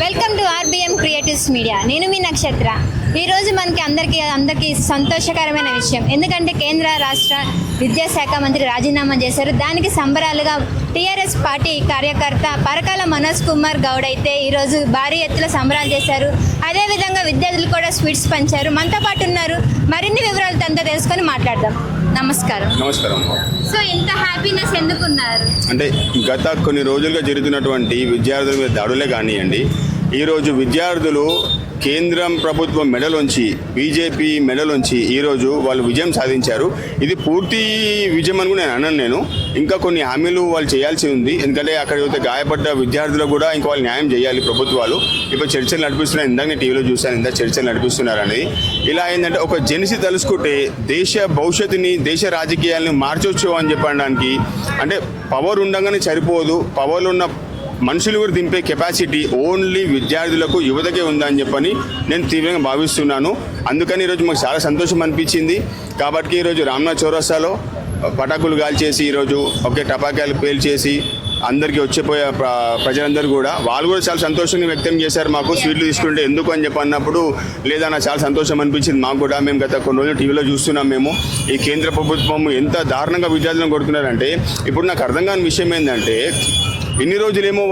Welcome to RBM creatives media. నేను మీ నక్షత్ర. ఈరోజు మనకి అందరికీ సంతోషకరమైన విషయం. ఎందుకంటే కేంద్ర రాష్ట్ర విద్యాశాఖ మంత్రి రాజీనామా చేశారు. దానికి సంబరాలుగా టీఆర్ఎస్ పార్టీ కార్యకర్త పరకాల మనోజ్ కుమార్ గౌడ్ అయితే ఈరోజు భారీ ఎత్తున సంబరాలు చేశారు. అదేవిధంగా విద్యార్థులు కూడా స్వీట్స్ పంచారు. మనతో పాటు ఉన్నారు. మరిన్ని వివరాలు తనతో తెలుసుకొని మాట్లాడదాం. నమస్కారం. సో ఇంత హ్యాపీనెస్ ఎందుకున్నారు? అంటే గత కొన్ని రోజులుగా జరుగుతున్నటువంటి విద్యార్థుల మీద దాడులే కానివ్వండి, ఈరోజు విద్యార్థులు కేంద్రం ప్రభుత్వం మెడలోంచి, బీజేపీ మెడలోంచి ఈరోజు వాళ్ళు విజయం సాధించారు. ఇది పూర్తి విజయం అని కూడా నేను ఇంకా కొన్ని హామీలు వాళ్ళు చేయాల్సి ఉంది. ఎందుకంటే అక్కడ గాయపడ్డ విద్యార్థులకు కూడా ఇంకా వాళ్ళు న్యాయం చేయాలి ప్రభుత్వాలు. ఇప్పుడు చర్చలు నడిపిస్తున్నారు. ఇందాక నేను టీవీలో చూశాను, ఇందాక చర్చలు నడిపిస్తున్నారు అనేది. ఇలా ఏంటంటే ఒక జెన్సీ తలుసుకుంటే దేశ భవిష్యత్తుని, దేశ రాజకీయాలను మార్చొచ్చు అని చెప్పడానికి, అంటే పవర్ ఉండగానే సరిపోదు, పవర్లో ఉన్న మనుషులు కూడా దింపే కెపాసిటీ ఓన్లీ విద్యార్థులకు, యువతకే ఉందని చెప్పని నేను తీవ్రంగా భావిస్తున్నాను. అందుకని ఈరోజు మాకు చాలా సంతోషం అనిపించింది. కాబట్టి ఈరోజు రామ్నాథ్ చౌరస్తాలో పటాకులు గాల్చేసి, ఈరోజు టపాకాయలు పేల్చేసి అందరికీ వచ్చిపోయే ప్రజలందరూ కూడా వాళ్ళు కూడా చాలా సంతోషంగా వ్యక్తం చేశారు. మాకు స్వీట్లు తీసుకుంటే ఎందుకు అని చెప్పి అన్నప్పుడు, లేదా నాకు చాలా సంతోషం అనిపించింది మాకు కూడా. మేము గత కొన్ని రోజులు టీవీలో చూస్తున్నాం. మేము ఈ కేంద్ర ప్రభుత్వం ఎంత దారుణంగా విద్యార్థులను కొడుతున్నారంటే, ఇప్పుడు నాకు అర్థం కాని విషయం ఏంటంటే, ఇన్ని రోజులేమో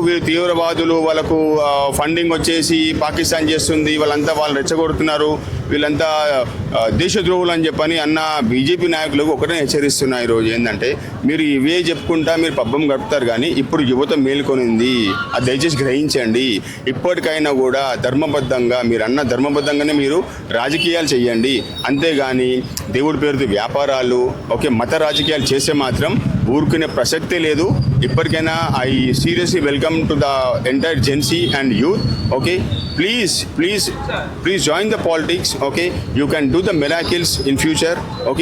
వీళ్ళు తీవ్రవాదులు, వాళ్ళకు ఫండింగ్ వచ్చేసి పాకిస్తాన్ చేస్తుంది, వాళ్ళు రెచ్చగొడుతున్నారు, వీళ్ళంతా దేశద్రోహులు అని చెప్పని అన్న బీజేపీ నాయకులకు ఒకటే హెచ్చరిస్తున్నా. ఈరోజు ఏంటంటే, మీరు ఇవే చెప్పుకుంటా మీరు పబ్బం గడుపుతారు, కానీ ఇప్పుడు యువత మేల్కొనింది. అది దయచేసి గ్రహించండి. ఇప్పటికైనా కూడా ధర్మబద్ధంగా, మీరు అన్న ధర్మబద్ధంగానే మీరు రాజకీయాలు చేయండి. అంతేగాని దేవుడి పేరుతో వ్యాపారాలు, మత రాజకీయాలు చేస్తే మాత్రం ఊరుకునే ప్రసక్తే లేదు. ఇప్పటికైనా I seriously welcome to the entire Gen Z and youth. Please join the politics. You can do the miracles in future.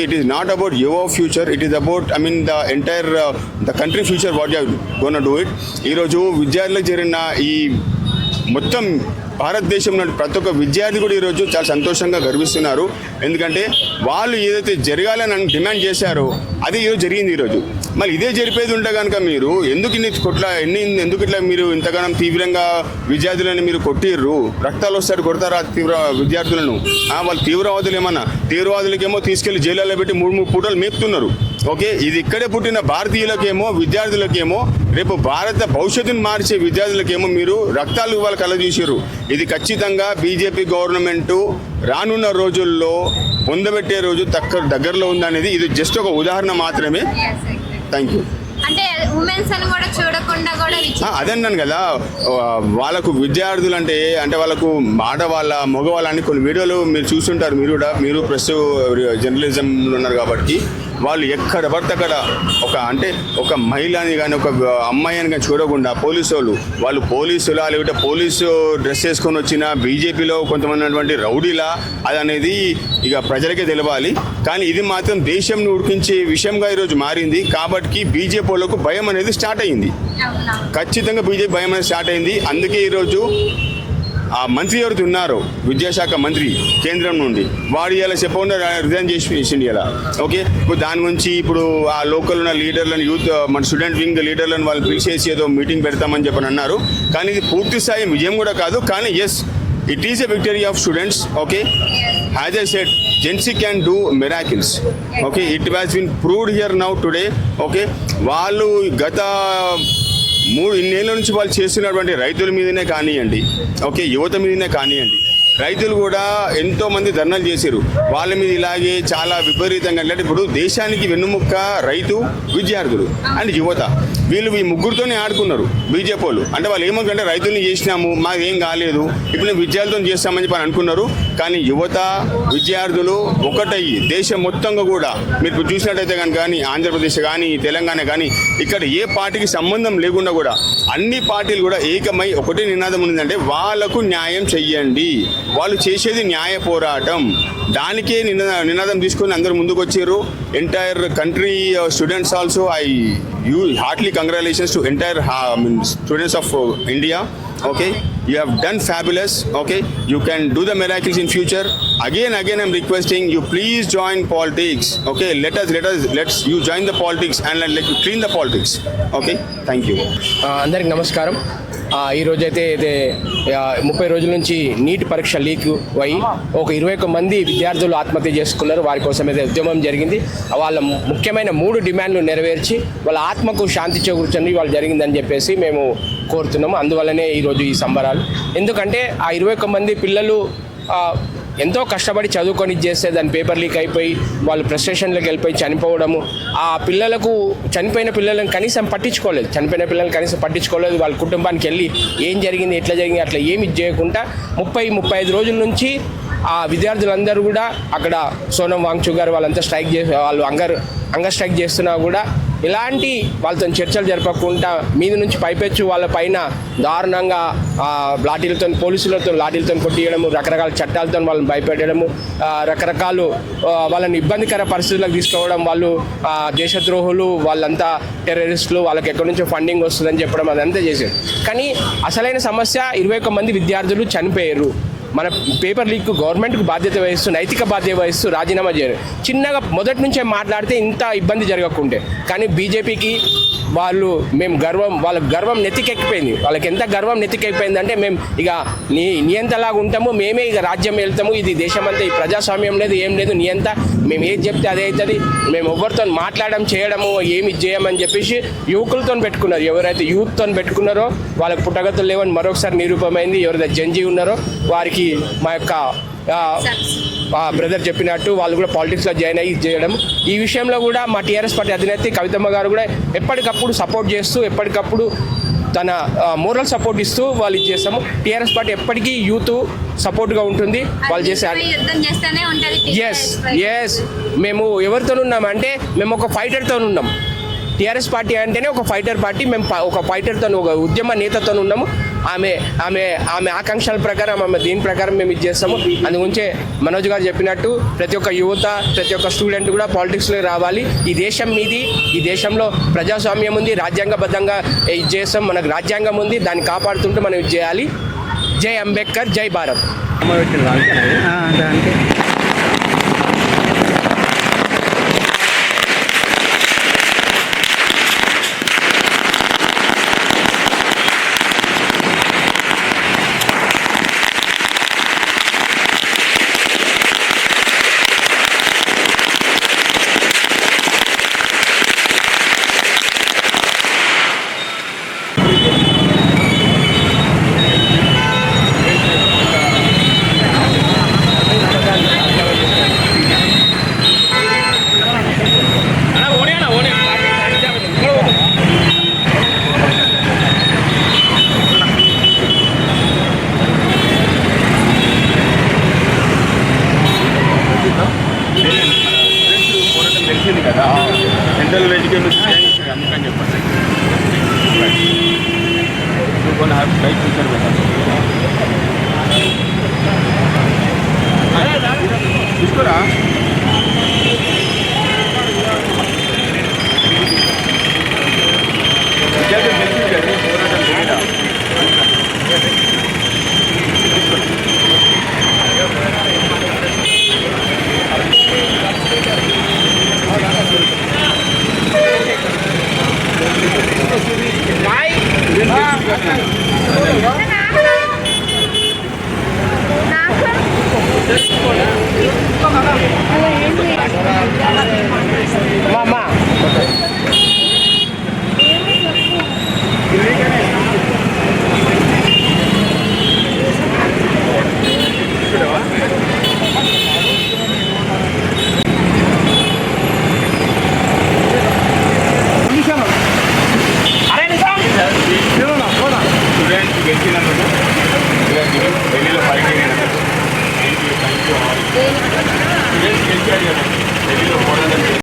It is not about your future, it is about the entire the country future, what you are going to do it. Ee roju vidyarthuలకు జరిగిన ఈ మొత్తం భారతదేశంలో ప్రతి ఒక్క విద్యార్థి కూడా ఈరోజు చాలా సంతోషంగా గర్విస్తున్నారు. ఎందుకంటే వాళ్ళు ఏదైతే జరగాలని డిమాండ్ చేశారో అది ఈరోజు జరిగింది. ఈరోజు మరి ఇదే జరిపేది ఉంటే కనుక మీరు ఎందుకు ఎందుకు ఇట్లా మీరు ఇంతగానం తీవ్రంగా విద్యార్థులను మీరు కొట్టిర్రు? రక్తాలు వస్తారు, కొడతారా విద్యార్థులను? వాళ్ళు తీవ్రవాదులు ఏమన్నా? తీవ్రవాదులకేమో తీసుకెళ్లి జైల్లో పెట్టి 3 పూటలు మేపుతున్నారు. ఇది ఇక్కడే పుట్టిన భారతీయులకేమో, విద్యార్థులకేమో, రేపు భారత భవిష్యత్తును మార్చే విద్యార్థులకేమో మీరు రక్తాలు వాళ్ళు కలదూసారు. ఇది ఖచ్చితంగా బీజేపీ గవర్నమెంటు రానున్న రోజుల్లో పొందబెట్టే రోజు దగ్గరలో ఉందనేది ఇది జస్ట్ ఒక ఉదాహరణ మాత్రమే. Thank you. అంటే ఉమెన్స్ అని కూడా చూడకుండా కూడా అదన్నాను కదా, వాళ్ళకు విద్యార్థులు అంటే వాళ్ళకు ఆడవాళ్ళ, మగవాళ్ళని కొన్ని వీడియోలు మీరు చూస్తుంటారు. మీరు ప్రెస్ జర్నలిజంలో ఉన్నారు కాబట్టి వాళ్ళు ఎక్కడ పడితే అక్కడ ఒక మహిళని కానీ, ఒక అమ్మాయిని కానీ చూడకుండా వాళ్ళు పోలీసులా, లేకపోతే పోలీసు డ్రెస్ వేసుకొని వచ్చిన బీజేపీలో కొంతమంది ఉన్నటువంటి రౌడీలా, అది అనేది ఇక ప్రజలకే తెలవాలి. కానీ ఇది మాత్రం దేశంని ఉడికించే విషయంగా ఈరోజు మారింది. కాబట్టి బీజేపీ వాళ్ళకు భయం అనేది స్టార్ట్ అయింది. ఖచ్చితంగా బీజేపీ భయం అనేది స్టార్ట్ అయింది. అందుకే ఈరోజు ఆ మంత్రి ఎవరైతే ఉన్నారో, విద్యాశాఖ మంత్రి కేంద్రం నుండి, వాడు ఇలా చెప్పకుండా రిజైన్ చేసిండు ఇలా. ఇప్పుడు దాని గురించి ఇప్పుడు ఆ లోకల్ ఉన్న లీడర్లను, యూత్ మన స్టూడెంట్ వింగ్ లీడర్లను వాళ్ళు పిలిచేసి ఏదో మీటింగ్ పెడతామని చెప్పని అన్నారు. కానీ ఇది పూర్తి స్థాయి విజయం కూడా కాదు. కానీ yes, it is a victory of students. As I said, Gen Z can do miracles. It has been proved here now today. వాళ్ళు గత 3 ఇన్నేళ్ళ నుంచి వాళ్ళు చేస్తున్నటువంటి రైతుల మీదనే కానివ్వండి, యువత మీదనే కానివ్వండి, రైతులు కూడా ఎంతో మంది ధర్నాలు చేశారు. వాళ్ళ మీద ఇలాగే చాలా విపరీతంగా, అంటే ఇప్పుడు దేశానికి వెన్నుముక్క రైతు, విద్యార్థులు అండ్ యువత, వీళ్ళు ఈ ముగ్గురితోనే ఆడుకున్నారు బీజేపీ వాళ్ళు. అంటే వాళ్ళు ఏమంటే రైతుల్ని చేసినాము, మాకు ఏం కాలేదు, ఇప్పుడు నేను విద్యార్థులతో చేస్తామని చెప్పి అనుకున్నారు. కానీ యువత, విద్యార్థులు ఒకటయ్యి దేశం మొత్తంగా కూడా మీరు చూసినట్టయితే కానీ ఆంధ్రప్రదేశ్ కానీ, తెలంగాణ కానీ, ఇక్కడ ఏ పార్టీకి సంబంధం లేకుండా కూడా అన్ని పార్టీలు కూడా ఏకమై ఒకటే నినాదం ఉందంటే, వాళ్ళకు న్యాయం చెయ్యండి. వాళ్ళు చేసేది న్యాయ పోరాటం. దానికే నినాదం తీసుకొని అందరూ ముందుకు వచ్చారు. Entire country students also I heartily congratulations to entire students of India. You have done fabulous. You can do the miracles in future. Again I'm requesting you, please join politics. Let's you join the politics and let you clean the politics. Thank you. అందరికి నమస్కారం. ఈరోజైతే 30 రోజుల నుంచి neat పరీక్ష leak అయ్యి ఒక 21 మంది విద్యార్థులు ఆత్మహత్య చేసుకున్నారు. వారి కోసం అయితే ఉద్యమం జరిగింది. వాళ్ళ ముఖ్యమైన 3 డిమాండ్లు నెరవేర్చి వాళ్ళ ఆత్మకు శాంతి చేకూర్చండి వాళ్ళు జరిగిందని చెప్పేసి మేము కోరుతున్నాము. అందువల్లనే ఈరోజు ఈ సంబరాలు. ఎందుకంటే ఆ 21 మంది పిల్లలు ఎంతో కష్టపడి చదువుకొని చేస్తే దాని పేపర్ లీక్ అయిపోయి వాళ్ళు ఫ్రస్ట్రేషన్లోకి వెళ్ళిపోయి చనిపోవడము, ఆ పిల్లలకు చనిపోయిన పిల్లలను కనీసం పట్టించుకోలేదు. వాళ్ళ కుటుంబానికి వెళ్ళి ఏం జరిగింది, ఎట్లా జరిగింది అట్లా ఏమి చేయకుండా 30-35 రోజుల నుంచి ఆ విద్యార్థులందరూ కూడా అక్కడ సోనం వాంగ్చుక్ గారు వాళ్ళంతా స్ట్రైక్ చేసి వాళ్ళు అంగర్ స్ట్రైక్ చేస్తున్నా కూడా ఎలాంటి వాళ్ళతో చర్చలు జరపకుండా మీద నుంచి పైపెచ్చు వాళ్ళ పైన దారుణంగా పోలీసులతో లాఠీలతో కొట్టియడము, రకరకాల చట్టాలతో వాళ్ళని భయపెట్టడము, రకరకాలు వాళ్ళని ఇబ్బందికర పరిస్థితులకు తీసుకోవడం, వాళ్ళు దేశద్రోహులు, వాళ్ళంతా టెర్రరిస్టులు, వాళ్ళకి ఎక్కడి నుంచో ఫండింగ్ వస్తుందని చెప్పడం అదంతా చేశారు. కానీ అసలైన సమస్య 21 మంది విద్యార్థులు చనిపోయారు. మన పేపర్ లీక్ గవర్నమెంట్కు బాధ్యత వహిస్తూ నైతిక బాధ్యత వహిస్తూ రాజీనామా చేయరు. చిన్నగా మొదటి నుంచే మాట్లాడితే ఇంత ఇబ్బంది జరగకుండే. కానీ బీజేపీకి వాళ్ళ గర్వం నెత్తికెక్కిపోయింది. వాళ్ళకి ఎంత గర్వం నెత్తికెక్కిపోయిందంటే మేము ఇక నియంతలాగా ఉంటాము, మేమే ఇక రాజ్యం వెళ్తాము, ఇది దేశమంతా ఈ ప్రజాస్వామ్యం లేదు, ఏం లేదు, నియంత మేము ఏది చెప్తే అదే అవుతుంది, మేము ఎవరితో మాట్లాడడం చేయడము ఏమి చేయమని చెప్పేసి యువకులతో పెట్టుకున్నారు. ఎవరైతే యూత్తో పెట్టుకున్నారో వాళ్ళకి పుట్టగతులు లేవని మరొకసారి నిరూపమైంది. ఎవరైతే జంజీ ఉన్నారో వారికి మా యొక్క బ్రదర్ చెప్పినట్టు వాళ్ళు కూడా పాలిటిక్స్లో జాయిన్ అయ్యి చేయడం. ఈ విషయంలో కూడా మా టీఆర్ఎస్ పార్టీ అధినేత్రి కవితమ్మ గారు కూడా ఎప్పటికప్పుడు సపోర్ట్ చేస్తూ ఎప్పటికప్పుడు తన మోరల్ సపోర్ట్ ఇస్తూ వాళ్ళు ఇది చేస్తాము. టీఆర్ఎస్ పార్టీ ఎప్పటికీ యూత్ సపోర్ట్గా ఉంటుంది. వాళ్ళు చేసే ఎస్ మేము ఎవరితో ఉన్నామంటే మేము ఒక ఫైటర్తో ఉన్నాం. టీఆర్ఎస్ పార్టీ అంటేనే ఒక ఫైటర్ పార్టీ. మేము ఒక ఫైటర్తో ఒక ఉద్యమ నేతతో ఉన్నాము. ఆమె ఆకాంక్షల ప్రకారం దీని ప్రకారం మేము ఇది చేస్తాము. అందుగురించే మనోజ్ గారు చెప్పినట్టు ప్రతి ఒక్క యువత, ప్రతి ఒక్క స్టూడెంట్ కూడా పాలిటిక్స్లో రావాలి. ఈ దేశం మీది, ఈ దేశంలో ప్రజాస్వామ్యం ఉంది, రాజ్యాంగబద్ధంగా ఇది చేస్తాం, మనకు రాజ్యాంగం ఉంది, దాన్ని కాపాడుతుంటూ మనం ఇది చేయాలి. జై అంబేద్కర్, జై భారత్. కదా సెంట్రల్ ఎడ్యుకేషన్ అందుకని చెప్పండి కొన్ని బైక్ ఫ్యూచర్ తీసుకోరా విద్యార్థులు తెలిసింది కదా పోరాటం లేదా Mama. స్టూడెంట్స్ గెలిచినందుకు